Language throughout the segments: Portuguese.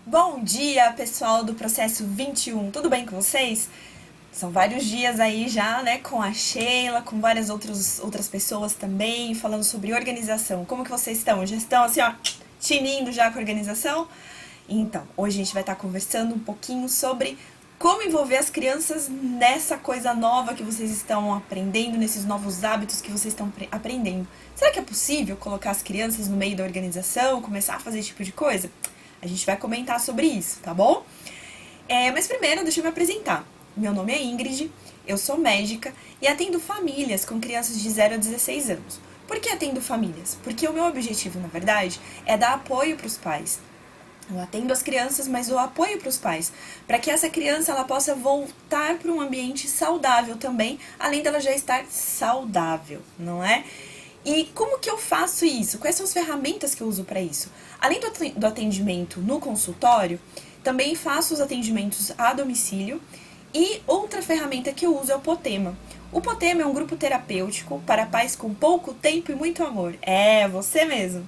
Bom dia, pessoal do Processo 21, tudo bem com vocês? São vários dias aí já, né, com a Sheila, com várias outras pessoas também, falando sobre organização. Como que vocês estão? Já estão assim, ó, tinindo já com a organização? Então, hoje a gente vai estar conversando um pouquinho sobre como envolver as crianças nessa coisa nova que vocês estão aprendendo, nesses novos hábitos que vocês estão aprendendo. Será que é possível colocar as crianças no meio da organização, começar a fazer esse tipo de coisa? A gente vai comentar sobre isso, tá bom? Mas primeiro, deixa eu me apresentar. Meu nome é Ingrid, eu sou médica e atendo famílias com crianças de 0 a 16 anos. Por que atendo famílias? Porque o meu objetivo, na verdade, é dar apoio para os pais. Eu atendo as crianças, mas dou apoio para os pais, para que essa criança ela possa voltar para um ambiente saudável também, além dela já estar saudável, não é? E como que eu faço isso? Quais são as ferramentas que eu uso para isso? Além do atendimento no consultório, também faço os atendimentos a domicílio e outra ferramenta que eu uso é o Potema. O Potema é um grupo terapêutico para pais com pouco tempo e muito amor. É, você mesmo.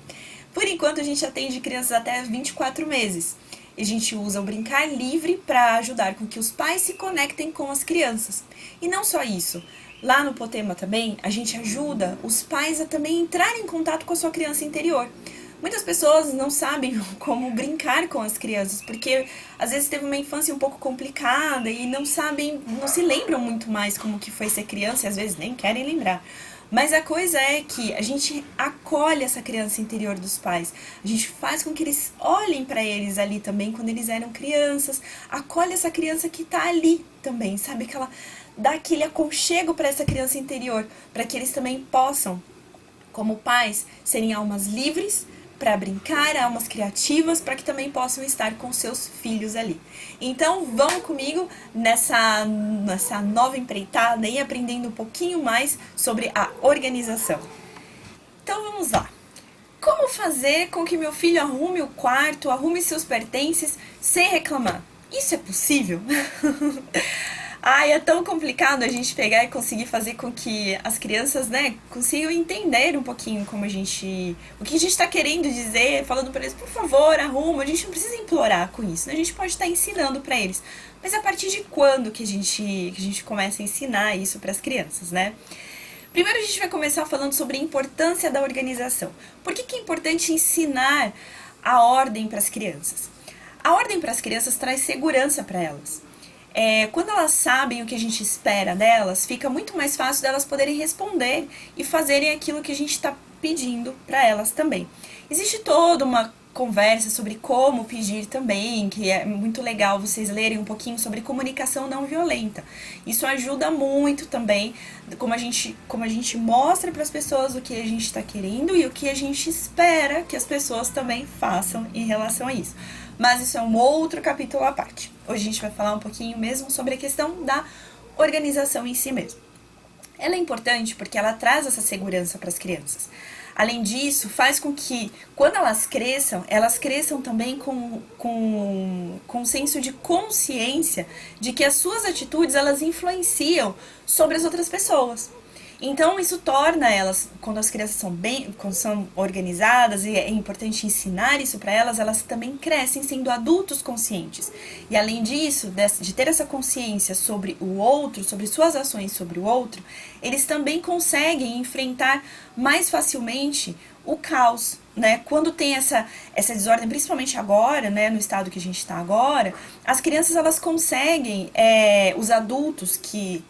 Por enquanto, a gente atende crianças até 24 meses. A gente usa o Brincar Livre para ajudar com que os pais se conectem com as crianças. E não só isso. Lá no Potema também, a gente ajuda os pais a também entrarem em contato com a sua criança interior. Muitas pessoas não sabem como brincar com as crianças, porque às vezes teve uma infância um pouco complicada e não sabem, não se lembram muito mais como que foi ser criança e às vezes nem querem lembrar. Mas a coisa é que a gente acolhe essa criança interior dos pais. A gente faz com que eles olhem para eles ali também quando eles eram crianças. Acolhe essa criança que tá ali também, sabe? Que ela dá aquele aconchego para essa criança interior, para que eles também possam, como pais, serem almas livres para brincar, almas criativas, para que também possam estar com seus filhos ali. Então, vão comigo nessa nova empreitada e aprendendo um pouquinho mais sobre a organização. Então, vamos lá. Como fazer com que meu filho arrume o quarto, arrume seus pertences sem reclamar? Isso é possível? Ai, é tão complicado a gente pegar e conseguir fazer com que as crianças, né, consigam entender um pouquinho como o que a gente tá querendo dizer, falando para eles, por favor, arruma. A gente não precisa implorar com isso, né? A gente pode estar ensinando para eles. Mas a partir de quando que a gente começa a ensinar isso para as crianças, né? Primeiro a gente vai começar falando sobre a importância da organização. Por que é importante ensinar a ordem para as crianças? A ordem para as crianças traz segurança para elas. Quando elas sabem o que a gente espera delas, fica muito mais fácil delas poderem responder e fazerem aquilo que a gente está pedindo para elas também. Existe toda uma conversa sobre como pedir também, que é muito legal vocês lerem um pouquinho sobre comunicação não violenta. Isso ajuda muito também, como a gente mostra para as pessoas o que a gente está querendo e o que a gente espera que as pessoas também façam em relação a isso. Mas isso é um outro capítulo à parte. Hoje a gente vai falar um pouquinho mesmo sobre a questão da organização em si mesmo. Ela é importante porque ela traz essa segurança para as crianças. Além disso, faz com que, quando elas cresçam também com um senso de consciência de que as suas atitudes, elas influenciam sobre as outras pessoas. Então, isso torna elas, quando as crianças quando são organizadas, e é importante ensinar isso para elas, elas também crescem sendo adultos conscientes. E além disso, de ter essa consciência sobre o outro, sobre suas ações sobre o outro, eles também conseguem enfrentar mais facilmente o caos, né? Quando tem essa desordem, principalmente agora, né, no estado que a gente está agora, as crianças elas conseguem, os adultos que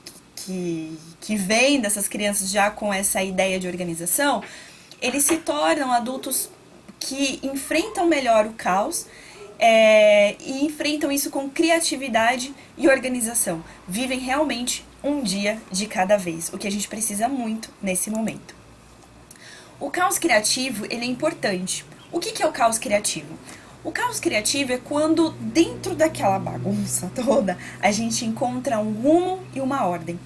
vêm dessas crianças já com essa ideia de organização, eles se tornam adultos que enfrentam melhor o caos e enfrentam isso com criatividade e organização. Vivem realmente um dia de cada vez, o que a gente precisa muito nesse momento. O caos criativo, ele é importante. O que é o caos criativo? O caos criativo é quando dentro daquela bagunça toda a gente encontra um rumo e uma ordem.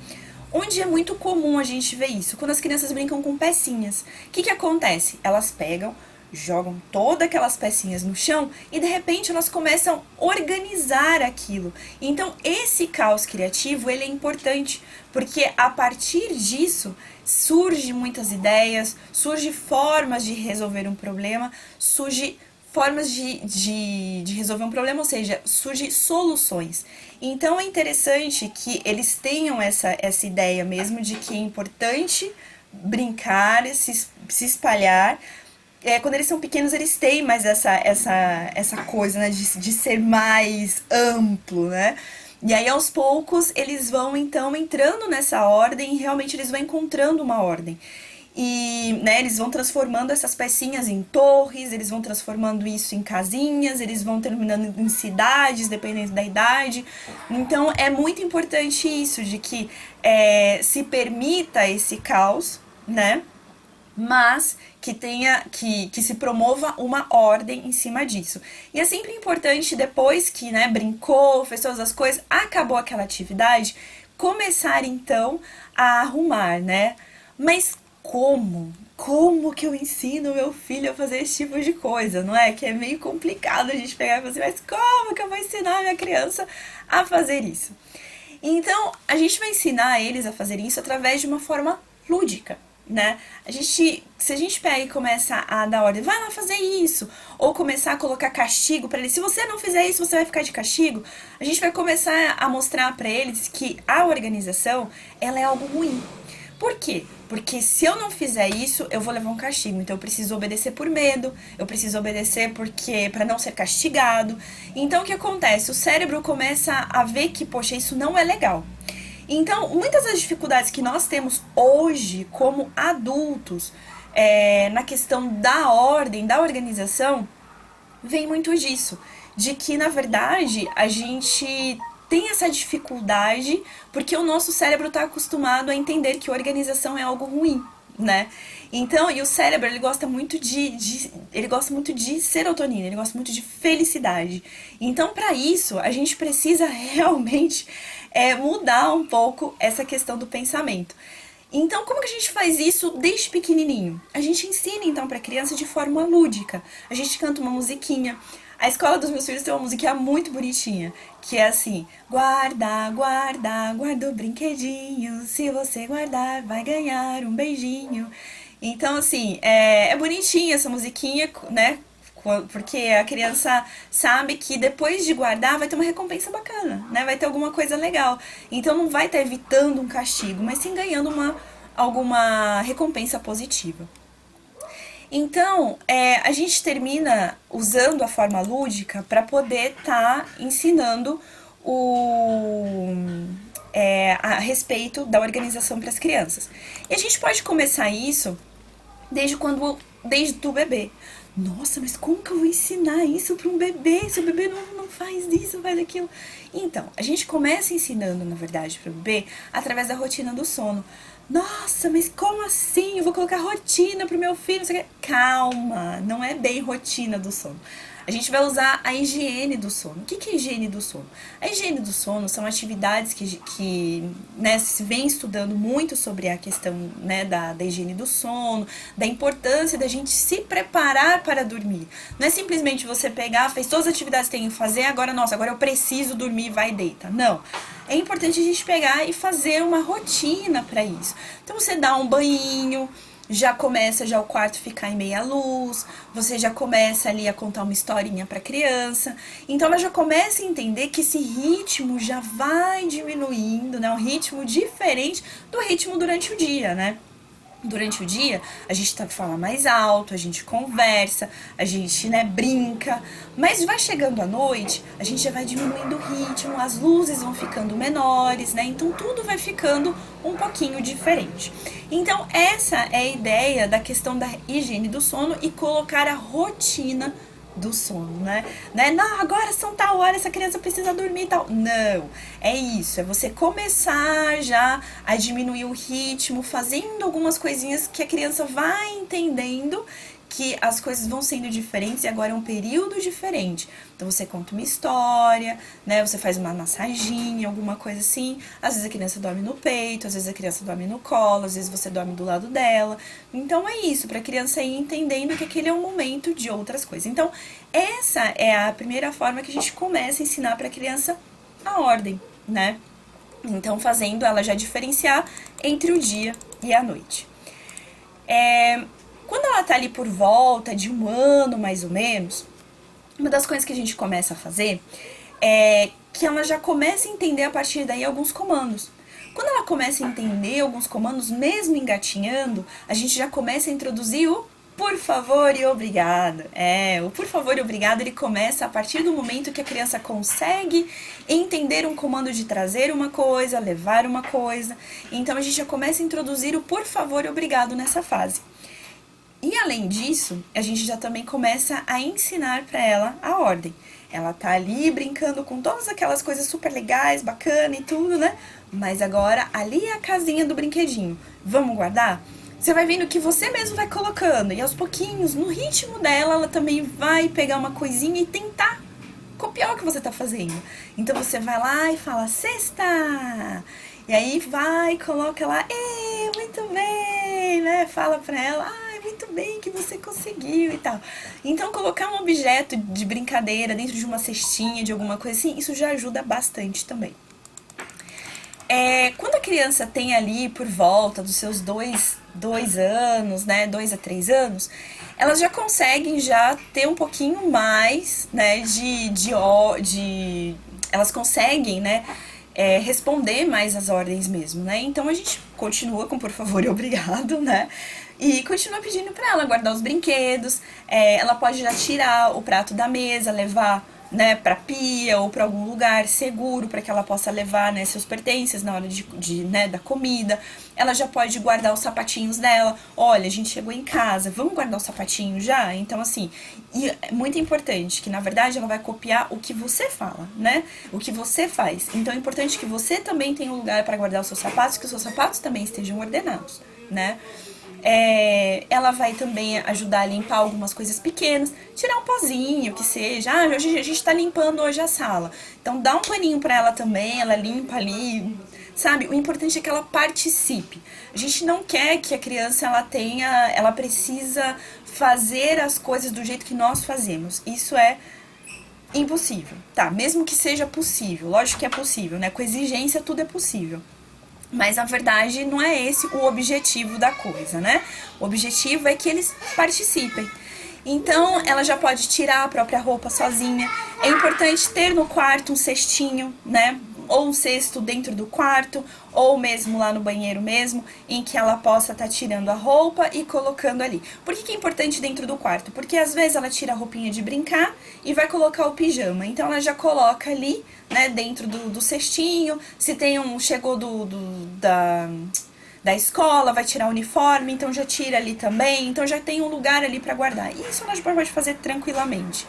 Onde é muito comum a gente ver isso? Quando as crianças brincam com pecinhas. O que acontece? Elas pegam, jogam todas aquelas pecinhas no chão e de repente elas começam a organizar aquilo. Então esse caos criativo ele é importante porque a partir disso surgem muitas ideias, surgem formas de resolver um problema, surge formas de resolver um problema, ou seja, surgem soluções. Então é interessante que eles tenham essa ideia mesmo de que é importante brincar, se espalhar. Quando eles são pequenos, eles têm mais essa coisa, né, de ser mais amplo, né? E aí, aos poucos, eles vão, então, entrando nessa ordem e realmente eles vão encontrando uma ordem. E, né, eles vão transformando essas pecinhas em torres, eles vão transformando isso em casinhas, eles vão terminando em cidades, dependendo da idade. Então, é muito importante isso, de que se permita esse caos, né? Mas que se promova uma ordem em cima disso. E é sempre importante, depois que, né, brincou, fez todas as coisas, acabou aquela atividade, começar então a arrumar, né? Mas como? Como que eu ensino meu filho a fazer esse tipo de coisa, não é? Que é meio complicado a gente pegar e falar assim, mas como que eu vou ensinar a minha criança a fazer isso? Então, a gente vai ensinar eles a fazer isso através de uma forma lúdica, né? Se a gente pega e começa a dar ordem, vai lá fazer isso, ou começar a colocar castigo pra eles, se você não fizer isso, você vai ficar de castigo, a gente vai começar a mostrar pra eles que a organização, ela é algo ruim. Por quê? Porque se eu não fizer isso, eu vou levar um castigo. Então eu preciso obedecer por medo, eu preciso obedecer porque para não ser castigado. Então o que acontece? O cérebro começa a ver que, poxa, isso não é legal. Então, muitas das dificuldades que nós temos hoje como adultos na questão da ordem, da organização, vem muito disso. De que, na verdade, a gente tem essa dificuldade porque o nosso cérebro está acostumado a entender que organização é algo ruim, né? Então, e o cérebro, ele gosta muito ele gosta muito de serotonina, ele gosta muito de felicidade. Então, para isso, a gente precisa realmente mudar um pouco essa questão do pensamento. Então, como que a gente faz isso desde pequenininho? A gente ensina, então, para a criança de forma lúdica. A gente canta uma musiquinha. A escola dos meus filhos tem uma musiquinha muito bonitinha, que é assim: guarda, guarda, guarda o brinquedinho, se você guardar, vai ganhar um beijinho. Então, assim, é bonitinha essa musiquinha, né? Porque a criança sabe que depois de guardar vai ter uma recompensa bacana, né? Vai ter alguma coisa legal. Então não vai estar evitando um castigo, mas sim ganhando alguma recompensa positiva. Então, a gente termina usando a forma lúdica para poder estar ensinando a respeito da organização para as crianças. E a gente pode começar isso desde o bebê. Nossa, mas como que eu vou ensinar isso para um bebê? Se o bebê não faz isso, faz aquilo. Então, a gente começa ensinando, na verdade, para o bebê através da rotina do sono. Nossa, mas como assim? Eu vou colocar rotina pro meu filho? Não sei o quê. Calma, não é bem rotina do sono. A gente vai usar a higiene do sono. O que é a higiene do sono? A higiene do sono são atividades que né, se vem estudando muito sobre a questão né, da higiene do sono, da importância da gente se preparar para dormir. Não é simplesmente você pegar, fez todas as atividades que tem que fazer, agora eu preciso dormir, vai e deita. Não. É importante a gente pegar e fazer uma rotina para isso. Então você dá um banho, já começa o quarto ficar em meia luz, você já começa ali a contar uma historinha para criança. Então ela já começa a entender que esse ritmo já vai diminuindo, né? Um ritmo diferente do ritmo durante o dia, né? Durante o dia, a gente fala mais alto, a gente conversa, a gente, né, brinca. Mas vai chegando à noite, a gente já vai diminuindo o ritmo, as luzes vão ficando menores, né? Então tudo vai ficando um pouquinho diferente. Então essa é a ideia da questão da higiene do sono e colocar a rotina do sono, né? Não, agora são tal hora, essa criança precisa dormir e tal. Não, é isso, é você começar já a diminuir o ritmo, fazendo algumas coisinhas que a criança vai entendendo que as coisas vão sendo diferentes e agora é um período diferente. Então você conta uma história, né? Você faz uma massaginha, alguma coisa assim. Às vezes a criança dorme no peito, às vezes a criança dorme no colo, às vezes você dorme do lado dela. Então é isso, para a criança ir entendendo que aquele é um momento de outras coisas. Então essa é a primeira forma que a gente começa a ensinar para a criança a ordem, né? Então fazendo ela já diferenciar entre o dia e a noite. Quando ela tá ali por volta de 1 ano, mais ou menos, Uma das coisas que a gente começa a fazer é que ela já começa a entender a partir daí alguns comandos. Quando ela começa a entender alguns comandos, mesmo engatinhando, a gente já começa a introduzir o por favor e obrigado. O por favor e obrigado ele começa a partir do momento que a criança consegue entender um comando de trazer uma coisa, levar uma coisa. Então a gente já começa a introduzir o por favor e obrigado nessa fase. E além disso, a gente já também começa a ensinar para ela a ordem. Ela tá ali brincando com todas aquelas coisas super legais, bacana e tudo, né? Mas agora ali é a casinha do brinquedinho. Vamos guardar? Você vai vendo que você mesmo vai colocando e aos pouquinhos, no ritmo dela, ela também vai pegar uma coisinha e tentar copiar o que você tá fazendo. Então você vai lá e fala, cesta! E aí vai, coloca lá, muito bem, né? Fala pra ela, muito bem que você conseguiu e tal. Então colocar um objeto de brincadeira dentro de uma cestinha, de alguma coisa assim, isso já ajuda bastante também. Quando a criança tem ali por volta dos seus dois anos, né, 2 a 3 anos, elas já conseguem já ter um pouquinho mais, né, elas conseguem, né, responder mais as ordens mesmo, né? Então a gente continua com por favor e obrigado, né? E continua pedindo para ela guardar os brinquedos. Ela pode já tirar o prato da mesa, levar, né, para pia ou para algum lugar seguro para que ela possa levar, né, seus pertences na hora né, da comida. Ela já pode guardar os sapatinhos dela. Olha, a gente chegou em casa, vamos guardar o sapatinho já? Então, assim, e é muito importante que, na verdade, ela vai copiar o que você fala, né? O que você faz. Então, é importante que você também tenha um lugar para guardar os seus sapatos, que os seus sapatos também estejam ordenados, né? Ela vai também ajudar a limpar algumas coisas pequenas, tirar um pozinho, que seja. Hoje a gente tá limpando hoje a sala. Então dá um paninho pra ela também, ela limpa ali, sabe? O importante é que ela participe. A gente não quer que a criança ela precisa fazer as coisas do jeito que nós fazemos. Isso é impossível, tá? Mesmo que seja possível, lógico que é possível, né? Com exigência tudo é possível. Mas na verdade não é esse o objetivo da coisa, né? O objetivo é que eles participem. Então ela já pode tirar a própria roupa sozinha. É importante ter no quarto um cestinho, né? Ou um cesto dentro do quarto, ou mesmo lá no banheiro mesmo, em que ela possa estar tirando a roupa e colocando ali. Por que é importante dentro do quarto? Porque às vezes ela tira a roupinha de brincar e vai colocar o pijama. Então ela já coloca ali, né, dentro do cestinho. Se tem chegou da escola, vai tirar o uniforme, então já tira ali também. Então já tem um lugar ali para guardar. Isso ela já pode fazer tranquilamente.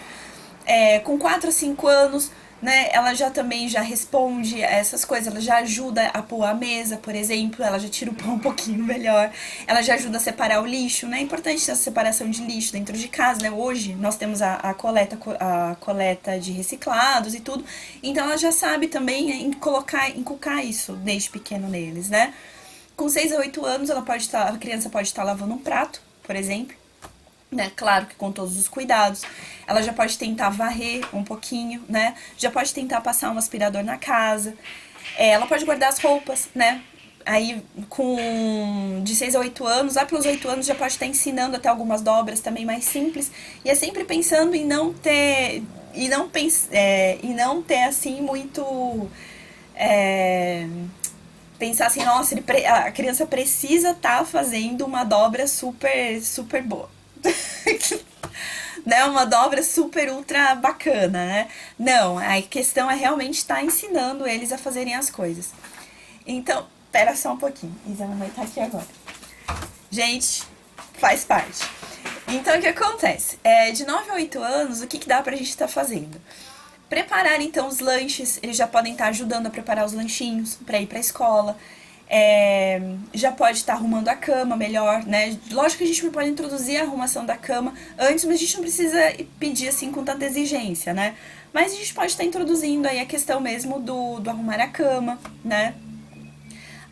Com 4 a 5 anos, né, ela já também já responde essas coisas, ela já ajuda a pôr a mesa, por exemplo, ela já tira o pão um pouquinho melhor, ela já ajuda a separar o lixo, né? É importante essa separação de lixo dentro de casa, né? Hoje nós temos a coleta de reciclados e tudo, então ela já sabe também inculcar isso desde pequeno neles, né? Com 6 a 8 anos, a criança pode estar lavando um prato, por exemplo, né? Claro que com todos os cuidados. Ela já pode tentar varrer um pouquinho, né? Já pode tentar passar um aspirador na casa. Ela pode guardar as roupas, né? Aí, de 6 a 8 anos, lá pelos 8 anos, já pode estar ensinando até algumas dobras também mais simples. E é sempre pensando em não ter... E não ter, assim, muito... pensar assim, nossa, a criança precisa estar fazendo uma dobra super, super boa. Né, uma dobra super ultra bacana, né? Não, a questão é realmente estar ensinando eles a fazerem as coisas. Então, pera só um pouquinho. Isa vai estar aqui agora. Gente, faz parte. Então, o que acontece? De 9 a 8 anos, o que dá pra gente estar fazendo? Preparar, então, os lanches. Eles já podem estar ajudando a preparar os lanchinhos pra ir pra escola. Já pode estar arrumando a cama melhor, né? Lógico que a gente pode introduzir a arrumação da cama antes, mas a gente não precisa pedir assim com tanta exigência, né? Mas a gente pode estar introduzindo aí a questão mesmo do arrumar a cama, né?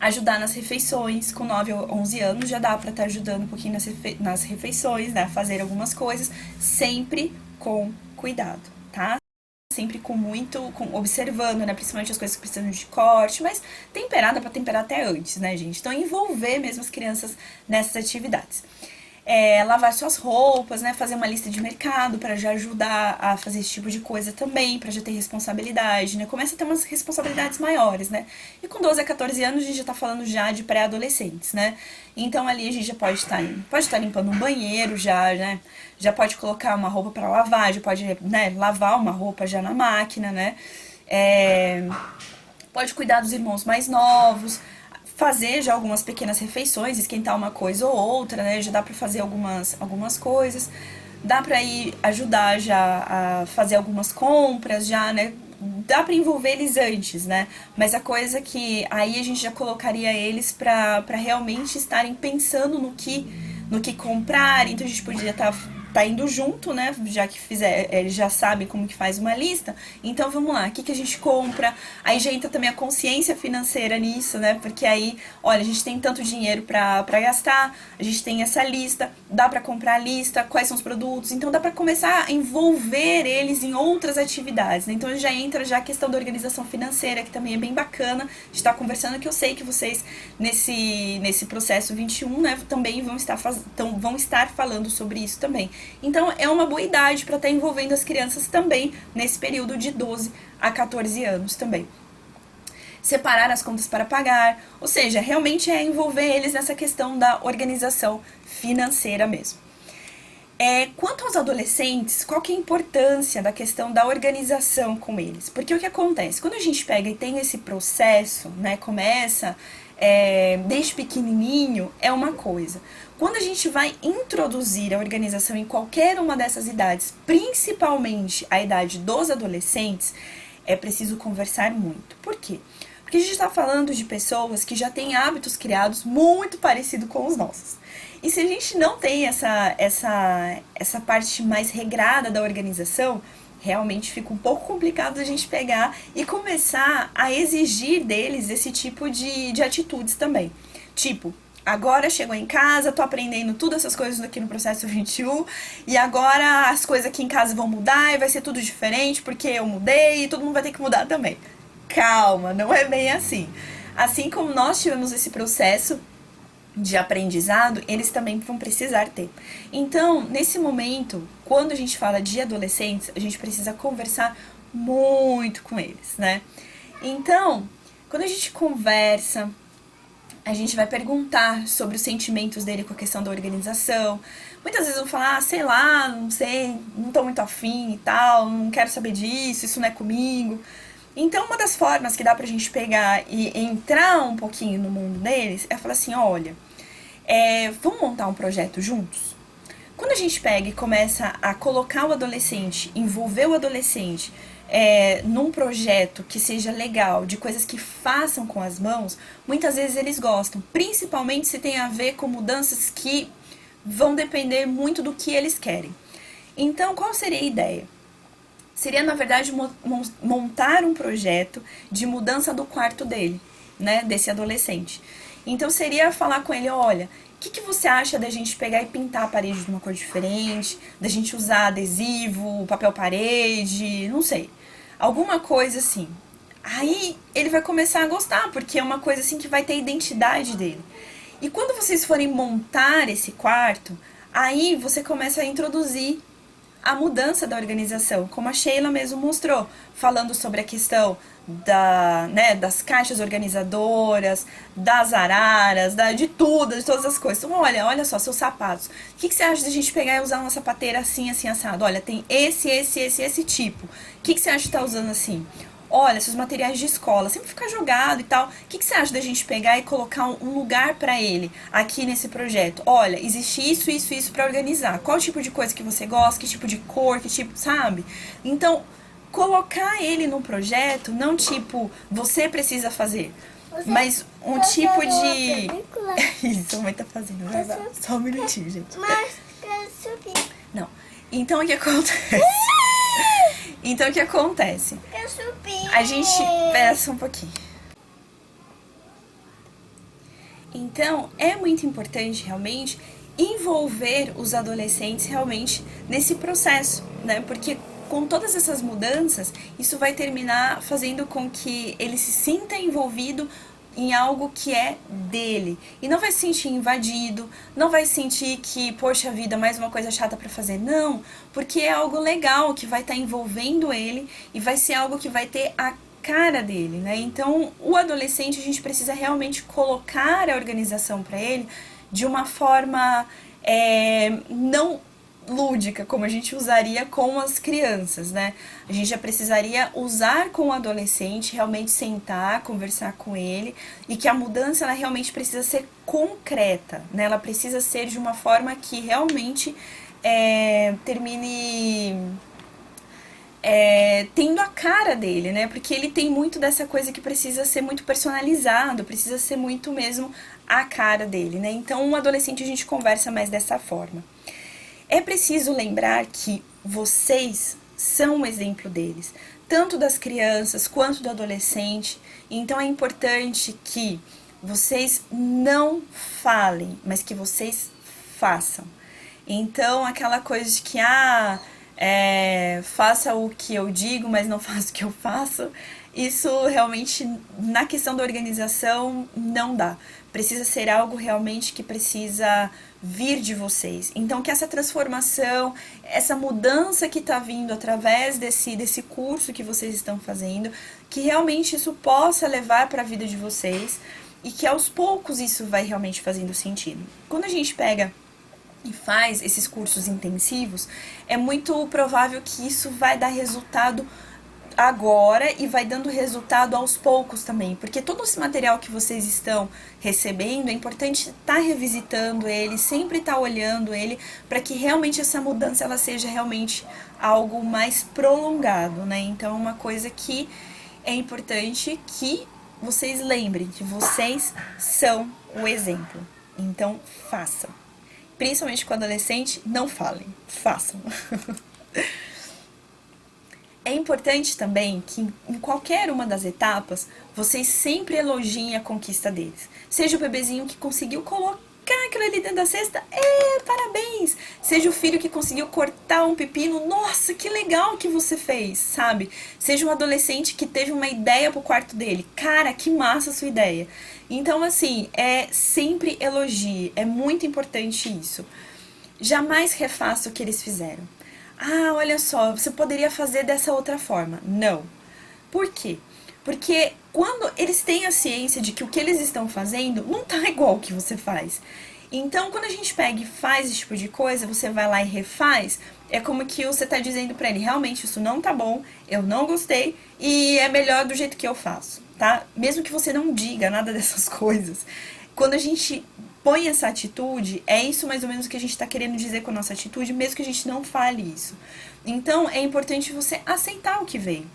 Ajudar nas refeições, com 9 ou 11 anos já dá pra estar ajudando um pouquinho nas refeições, né? Fazer algumas coisas, sempre com cuidado, tá? Sempre observando, né, principalmente as coisas que precisam de corte, mas temperar dá pra temperar até antes, né, gente? Então envolver mesmo as crianças nessas atividades. lavar suas roupas, né? Fazer uma lista de mercado para já ajudar a fazer esse tipo de coisa também, para já ter responsabilidade, né? Começa a ter umas responsabilidades maiores, né? E com 12 a 14 anos a gente já tá falando já de pré-adolescentes, né? Então ali a gente já pode estar limpando um banheiro já, né? Já pode colocar uma roupa para lavar, já pode, né, lavar uma roupa já na máquina, né? Pode cuidar dos irmãos mais novos, fazer já algumas pequenas refeições, esquentar uma coisa ou outra, né? Já dá pra fazer algumas coisas. Dá pra ir ajudar já a fazer algumas compras já, né? Dá pra envolver eles antes, né? Mas a coisa que aí a gente já colocaria eles pra realmente estarem pensando no que comprar. Então a gente podia tá indo junto, né? Já que eles já sabem como que faz uma lista. Então vamos lá, o que a gente compra? Aí já entra também a consciência financeira nisso, né? Porque aí, olha, a gente tem tanto dinheiro pra gastar, a gente tem essa lista, dá pra comprar a lista, quais são os produtos. Então dá pra começar a envolver eles em outras atividades, né? Então já entra já a questão da organização financeira, que também é bem bacana de estar conversando, que eu sei que vocês nesse processo 21, né, também vão estar falando sobre isso também. Então é uma boa idade para estar envolvendo as crianças também nesse período de 12 a 14 anos também. Separar as contas para pagar, ou seja, realmente é envolver eles nessa questão da organização financeira mesmo. Quanto aos adolescentes, qual que é a importância da questão da organização com eles? Porque o que acontece? Quando a gente pega e tem esse processo, né, começa desde pequenininho, é uma coisa. Quando a gente vai introduzir a organização em qualquer uma dessas idades, principalmente a idade dos adolescentes, é preciso conversar muito. Por quê? Porque a gente está falando de pessoas que já têm hábitos criados muito parecidos com os nossos. E se a gente não tem essa parte mais regrada da organização, realmente fica um pouco complicado a gente pegar e começar a exigir deles esse tipo de atitudes também. Tipo, agora chegou em casa, tô aprendendo tudo essas coisas aqui no processo 21 e agora as coisas aqui em casa vão mudar e vai ser tudo diferente porque eu mudei e todo mundo vai ter que mudar também. Calma, não é bem assim. Assim como nós tivemos esse processo de aprendizado, eles também vão precisar ter. Então, nesse momento, quando a gente fala de adolescentes, a gente precisa conversar muito com eles, né? Então, quando a gente conversa, a gente vai perguntar sobre os sentimentos dele com a questão da organização. Muitas vezes vão falar, sei lá, não sei, não tô muito afim e tal, não quero saber disso, isso não é comigo. Então, uma das formas que dá pra gente pegar e entrar um pouquinho no mundo deles é falar assim, olha, vamos montar um projeto juntos? Quando a gente pega e começa a colocar o adolescente, envolver o adolescente num projeto que seja legal, de coisas que façam com as mãos, muitas vezes eles gostam, principalmente se tem a ver com mudanças que vão depender muito do que eles querem. Então, qual seria a ideia? Seria, na verdade, montar um projeto de mudança do quarto dele, né, desse adolescente. Então, seria falar com ele, olha, o que você acha da gente pegar e pintar a parede de uma cor diferente, da gente usar adesivo, papel parede, não sei, alguma coisa assim. Aí ele vai começar a gostar, porque é uma coisa assim que vai ter a identidade dele. E quando vocês forem montar esse quarto, aí você começa a introduzir a mudança da organização, como a Sheila mesmo mostrou, falando sobre a questão das caixas organizadoras, das araras, de tudo, de todas as coisas. Então, olha só, seus sapatos. O que você acha de a gente pegar e usar uma sapateira assim, assim, assado? Olha, tem esse tipo. O que você acha de estar usando assim? Olha, seus materiais de escola, sempre fica jogado e tal. O que você acha da gente pegar e colocar um lugar pra ele aqui nesse projeto? Olha, existe isso pra organizar. Qual tipo de coisa que você gosta, que tipo de cor, que tipo, sabe? Então, colocar ele num projeto, não tipo, você precisa fazer, mas um tipo de... Isso, a mãe tá fazendo, vai. Só um minutinho, gente. Mas quero subir. Não. Então, o que acontece? Então, o que acontece? Quero subir. A gente... Espera só um pouquinho. Então, é muito importante, realmente, envolver os adolescentes, realmente, nesse processo, né? Porque com todas essas mudanças, isso vai terminar fazendo com que ele se sinta envolvido em algo que é dele. E não vai se sentir invadido, não vai sentir que, poxa vida, mais uma coisa chata para fazer. Não, porque é algo legal que vai estar envolvendo ele e vai ser algo que vai ter a cara dele, né? Então, o adolescente, a gente precisa realmente colocar a organização para ele de uma forma não lúdica, como a gente usaria com as crianças, né? A gente já precisaria usar com o adolescente, realmente sentar, conversar com ele, e que a mudança ela realmente precisa ser concreta, né? Ela precisa ser de uma forma que realmente termine tendo a cara dele, né? Porque ele tem muito dessa coisa que precisa ser muito personalizado, precisa ser muito mesmo a cara dele, né? Então, um adolescente a gente conversa mais dessa forma. É preciso lembrar que vocês são um exemplo deles, tanto das crianças quanto do adolescente. Então é importante que vocês não falem, mas que vocês façam. Então aquela coisa de que faça o que eu digo, mas não faça o que eu faço, isso realmente, na questão da organização, não dá. Precisa ser algo realmente que precisa vir de vocês. Então, que essa transformação, essa mudança que está vindo através desse curso que vocês estão fazendo, que realmente isso possa levar para a vida de vocês e que aos poucos isso vai realmente fazendo sentido. Quando a gente pega e faz esses cursos intensivos, é muito provável que isso vai dar resultado agora e vai dando resultado aos poucos também, porque todo esse material que vocês estão recebendo, é importante estar revisitando ele, sempre estar olhando ele, para que realmente essa mudança ela seja realmente algo mais prolongado, né? Então é uma coisa que é importante que vocês lembrem que vocês são o exemplo. Então façam. Principalmente com adolescente, não falem, façam. É importante também que em qualquer uma das etapas, vocês sempre elogiem a conquista deles. Seja o bebezinho que conseguiu colocar aquilo ali dentro da cesta, parabéns! Seja o filho que conseguiu cortar um pepino, nossa, que legal que você fez, sabe? Seja um adolescente que teve uma ideia pro quarto dele, cara, que massa a sua ideia. Então, assim, sempre elogie, é muito importante isso. Jamais refaça o que eles fizeram. Olha só, você poderia fazer dessa outra forma. Não. Por quê? Porque quando eles têm a ciência de que o que eles estão fazendo não tá igual ao que você faz. Então, quando a gente pega e faz esse tipo de coisa, você vai lá e refaz, é como que você tá dizendo pra ele, realmente isso não tá bom, eu não gostei e é melhor do jeito que eu faço, tá? Mesmo que você não diga nada dessas coisas. Quando a gente põe essa atitude, é isso mais ou menos que a gente está querendo dizer com a nossa atitude, mesmo que a gente não fale isso. Então, é importante você aceitar o que veio.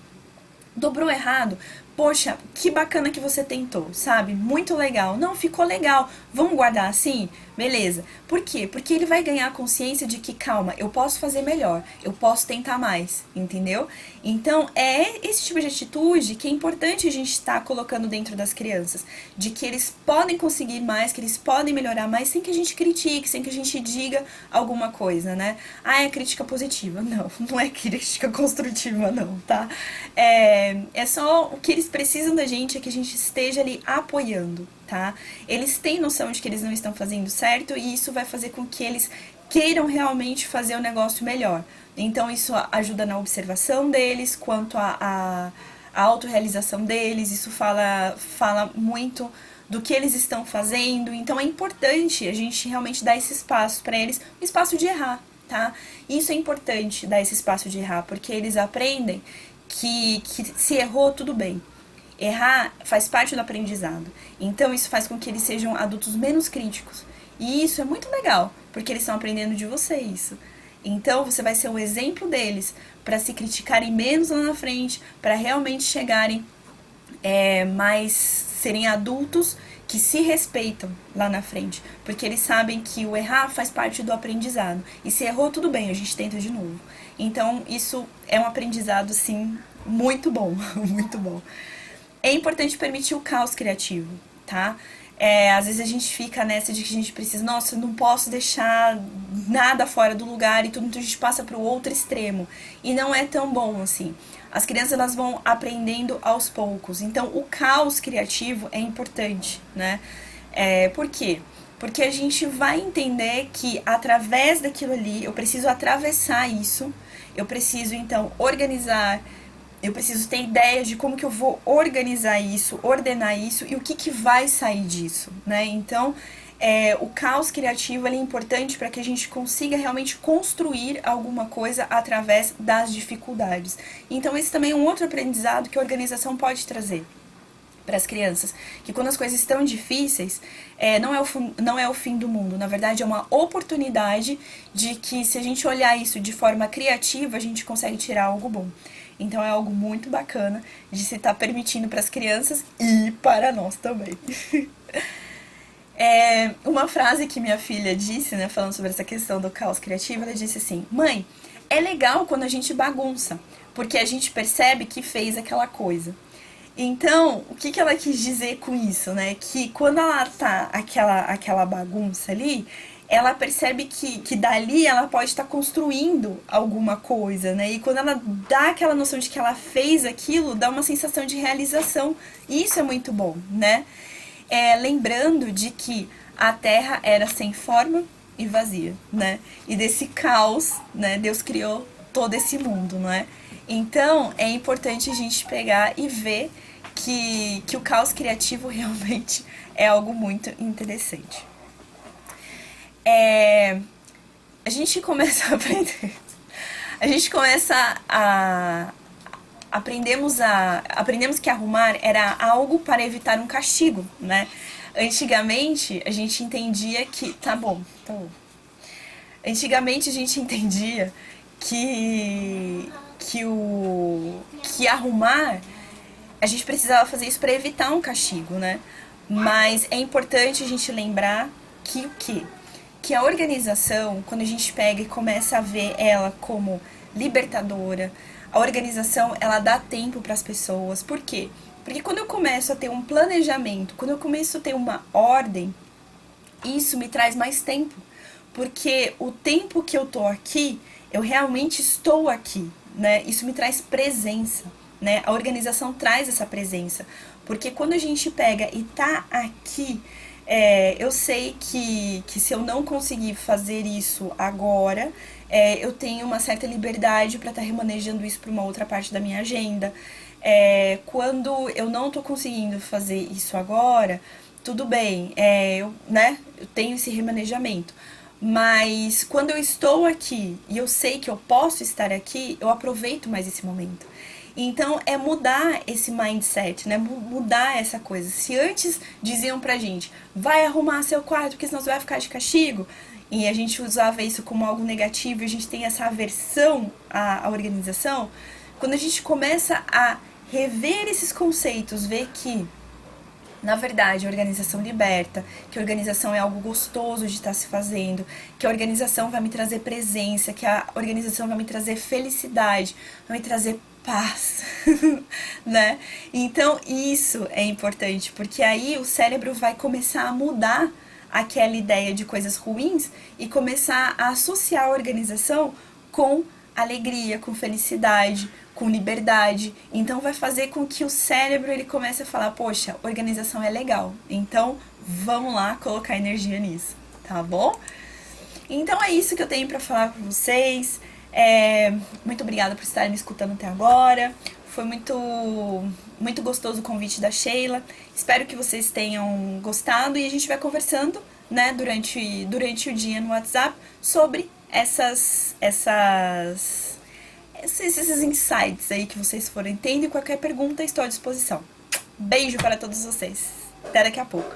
Dobrou errado? Poxa, que bacana que você tentou, sabe? Muito legal. Não, ficou legal. Vamos guardar assim? Beleza. Por quê? Porque ele vai ganhar a consciência de que, calma, eu posso fazer melhor, eu posso tentar mais, entendeu? Então, é esse tipo de atitude que é importante a gente estar colocando dentro das crianças, de que eles podem conseguir mais, que eles podem melhorar mais, sem que a gente critique, sem que a gente diga alguma coisa, né? É crítica positiva. Não, não é crítica construtiva, não, tá? É só o que eles precisam da gente, é que a gente esteja ali apoiando, tá? Eles têm noção de que eles não estão fazendo certo e isso vai fazer com que eles queiram realmente fazer o negócio melhor. Então isso ajuda na observação deles, quanto a autorrealização deles, isso fala muito do que eles estão fazendo. Então é importante a gente realmente dar esse espaço para eles, um espaço de errar, tá? Isso é importante, dar esse espaço de errar, porque eles aprendem que se errou, tudo bem. Errar faz parte do aprendizado. Então isso faz com que eles sejam adultos menos críticos. E isso é muito legal, porque eles estão aprendendo de você isso. Então você vai ser um exemplo deles para se criticarem menos lá na frente, para realmente chegarem mais, serem adultos que se respeitam lá na frente, porque eles sabem que o errar faz parte do aprendizado. E se errou, tudo bem, a gente tenta de novo. Então isso é um aprendizado, sim, muito bom, muito bom. É importante permitir o caos criativo, tá? Às vezes a gente fica nessa de que a gente precisa, nossa, eu não posso deixar nada fora do lugar e tudo, então a gente passa para o outro extremo. E não é tão bom assim. As crianças elas vão aprendendo aos poucos. Então o caos criativo é importante, né? Por quê? Porque a gente vai entender que através daquilo ali, eu preciso atravessar isso, eu preciso então organizar, eu preciso ter ideia de como que eu vou organizar isso, ordenar isso e o que, que vai sair disso, né? Então, o caos criativo é importante para que a gente consiga realmente construir alguma coisa através das dificuldades. Então, esse também é um outro aprendizado que a organização pode trazer para as crianças, que quando as coisas estão difíceis, não é o fim do mundo, na verdade é uma oportunidade de que se a gente olhar isso de forma criativa, a gente consegue tirar algo bom. Então é algo muito bacana de se estar permitindo para as crianças e para nós também. Uma frase que minha filha disse, né, falando sobre essa questão do caos criativo, ela disse assim: mãe, é legal quando a gente bagunça, porque a gente percebe que fez aquela coisa. Então, o que ela quis dizer com isso, né? Que quando ela tá aquela bagunça ali, ela percebe que dali ela pode estar construindo alguma coisa, né? E quando ela dá aquela noção de que ela fez aquilo, dá uma sensação de realização. E isso é muito bom, né? Lembrando de que a Terra era sem forma e vazia, né? E desse caos, né? Deus criou todo esse mundo, não é? Então, é importante a gente pegar e ver que o caos criativo realmente é algo muito interessante. A gente começa a aprender. A gente começa a... Aprendemos que arrumar era algo para evitar um castigo, né? Antigamente, a gente entendia que... Tá bom. Antigamente, a gente entendia que arrumar, a gente precisava fazer isso para evitar um castigo, né? Mas é importante a gente lembrar que o quê? Que a organização, quando a gente pega e começa a ver ela como libertadora, a organização, ela dá tempo para as pessoas. Por quê? Porque quando eu começo a ter um planejamento, quando eu começo a ter uma ordem, isso me traz mais tempo. Porque o tempo que eu tô aqui, eu realmente estou aqui, né? Isso me traz presença, né? A organização traz essa presença. Porque quando a gente pega e tá aqui, eu sei que se eu não conseguir fazer isso agora, eu tenho uma certa liberdade para estar remanejando isso para uma outra parte da minha agenda. Quando eu não estou conseguindo fazer isso agora, tudo bem, eu tenho esse remanejamento. Mas quando eu estou aqui e eu sei que eu posso estar aqui, eu aproveito mais esse momento. Então, é mudar esse mindset, né? Mudar essa coisa. Se antes diziam pra gente, vai arrumar seu quarto, porque senão você vai ficar de castigo, e a gente usava isso como algo negativo, e a gente tem essa aversão à organização, quando a gente começa a rever esses conceitos, ver que, na verdade, a organização liberta, que a organização é algo gostoso de estar se fazendo, que a organização vai me trazer presença, que a organização vai me trazer felicidade, vai me trazer paz, né? Então, isso é importante, porque aí o cérebro vai começar a mudar aquela ideia de coisas ruins e começar a associar a organização com alegria, com felicidade, com liberdade. Então vai fazer com que o cérebro ele comece a falar, poxa, organização é legal, então vamos lá colocar energia nisso, tá bom? Então é isso que eu tenho pra falar com vocês. Muito obrigada por estarem me escutando até agora. Foi muito gostoso o convite da Sheila. Espero que vocês tenham gostado e a gente vai conversando, né, durante o dia no WhatsApp sobre esses insights aí que vocês forem tendo, e qualquer pergunta estou à disposição. Beijo para todos vocês. Até daqui a pouco.